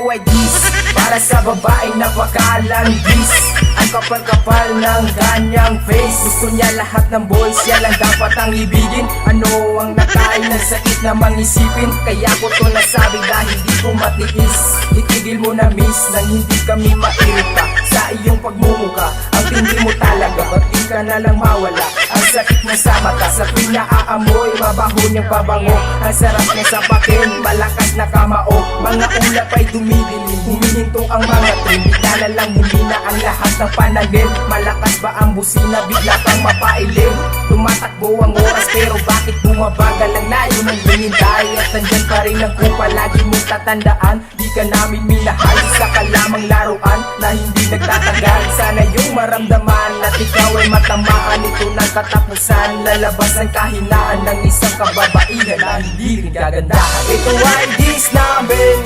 ito ay dis para sa babaeng napakalanggis. Ang kapal-kapal ng kanyang face, gusto niya lahat ng boys, siya lang dapat ang ibigin. Ano ang nakain ng sakit na mangisipin, kaya ko to nasabi dahil di ko matiis. Itigil mo na miss, nang hindi kami mairita sa iyong pagmumuka. Ang tindi mo talaga, ba't di ka na lang mawala? Ang sakit na sa mata, sa pinaamoy, mabaho niyang pabango. Ang sarap niya sa pakin, malakas na kamao. Mga ulap ay dumidilim, humihinto ang mga trim. Bigla na lang humina ang lahat ng panagin. Malakas ba ang busina, bigla pang mapailim. Tumatakbo ang oras pero bakit bumabagal ang layo ng hinintay? At nandyan pa rin ang kupa, lagi mong tatandaan. Di ka namin minahal, isa ka lamang laruan na hindi nagtatagal. Sana yung maramdaman at ikaw ay matamaan. Ito ng katapusan, lalabas ang kahinaan ng isang kababaihan na hindi rin gagandahan. Ito ay dis namin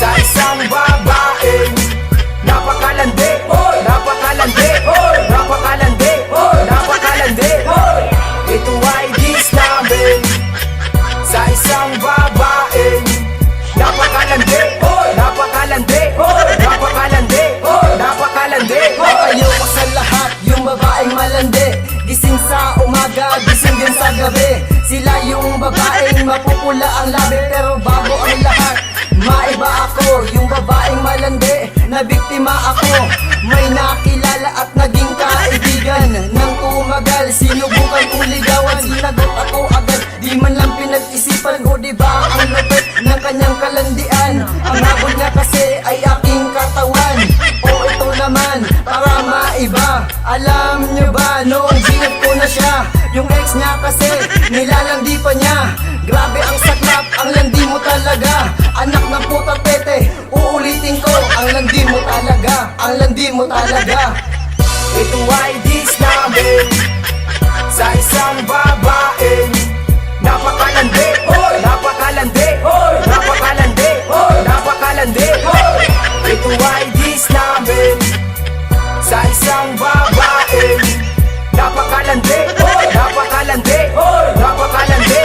sa isang babaeng napakalandi, napakalandi, napakalandi, napakalandi. Ito ay dis namin sa isang babaeng napakalandi, napakalandi, napakalandi, napakalandi. Ayoko sa lahat yung babaeng malandi, gising sa umaga, gising din sa gabi. Sila yung babaeng mapupula ang labi, pero bago ang lahat, maiba ako. Yung babaeng malandi, na biktima ako. May nakilala at naging kaibigan. Nang tumagal, sinubukan kong ligawan. Sinagot ako agad, di man lang pinag-isipan. O diba ang lupit ng kanyang kalandian? Ang habol niya kasi ay aking katawan. O ito naman, para maiba. Alam nyo ba, noong ginip ko na siya, yung ex niya kasi, nilalandi pa niya. Grabe ang saklap, ang landi mo talaga. Anak ng puta pete, uulitin ko, ang landi mo talaga, ang landi mo talaga. Ito ay dis namin sa isang babaeng napakalandi, napakalandi, napakalandi, napakalandi. Ito ay dis namin sa isang babaeng napakalandi, napakalandi, napakalandi,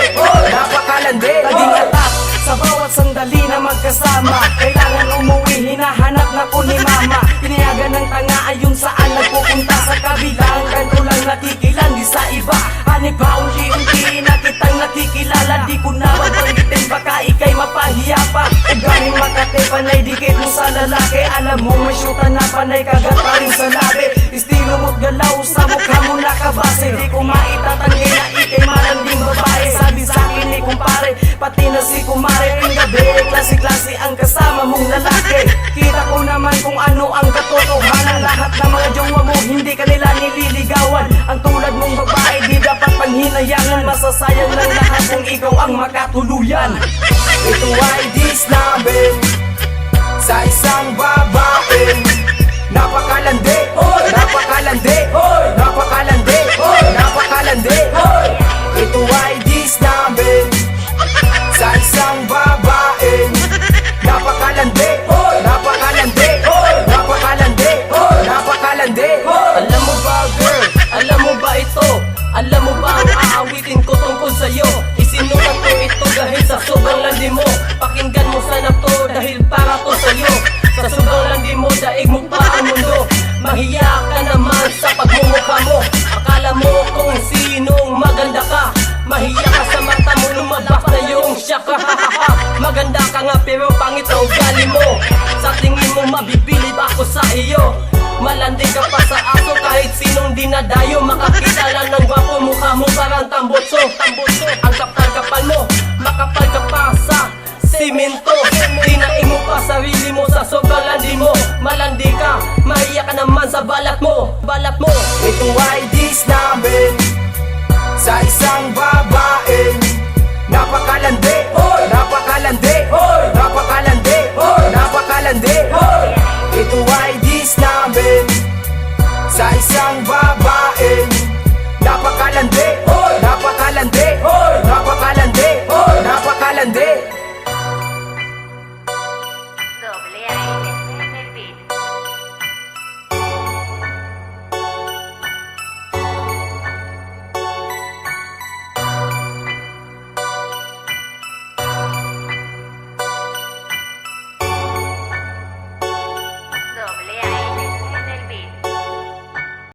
napakalandi. Laging atak sa bawat sandali na magkasama. Kailangan umuwi, hinahanap na po ni mama. Pinayagan ng tanga ayon saan nagpupunta. Sa kabilang kanto lang nakikilan, di sa iba. Hanip ba unti-unti na kitang nakikilala. Di ko na mabanggitin, baka ikay mapahiya pa. Ugaling Makati, panay dikit mo sa lalaki. Alam mo may syuta na panay kagat pa rin sa labi. Estilo mo't galaw sa mukha mo nakabase. Di ko maitatanggi na ikay malanding babae. Sabi sa'kin ni kumpare, pati na si kumare. Ang gabi, klase-klase ang kasama mong lalaki. Kita ko naman kung ano ang katotohanan. Lahat ng mga jowa mo, hindi ka nila nililigawan. Ang tulad mong babae, di dapat panghinayangan. Masasayang lang lahat kung ikaw ang makatuluyan. Ito ay dis namin sa isang babaeng napakalandi, napakalandi, napakalandi, napakalandi. Ito ay dis namin sa isang babaeng napakalandi, napakalandi, napakalandi, napakalandi. Alam mo ba girl, alam mo ba ito? Alam mo ba ang aawitin ko tungkol sa'yo? Isinulat ko ito dahil sa sobrang landi mo. Pakinggan mo sana to dahil para to sa'yo. Sa sobrang landi mo, daig mo pa ang mundo. Mahiya ka naman sa pagmumukha mo. Akala mo kung sinong maganda ka. Mahiya ka sa mata mo, lumabas na yung syaka. Maganda ka nga pero pangit na ugali mo. Sa tingin mo mabibilib ako sa iyo. Malandi ka pa sa aso kahit sinong dinadayo. Makakita lang ng gwapo, mukha mo parang tambotso. Ang kapal-kapal mo, makapal ka pa sa simento. Dinaing mo pa sarili mo sa sobrang landi mo. Malandi ka, mahiya ka naman sa balat mo. Ito ay dis namin sa isang babaeng napakalandi, napakalandi, napakalandi, napakalandi. Ito ay dis namin sa isang babaeng napakalandi, napakalandi, napakalandi, napakalandi. Doble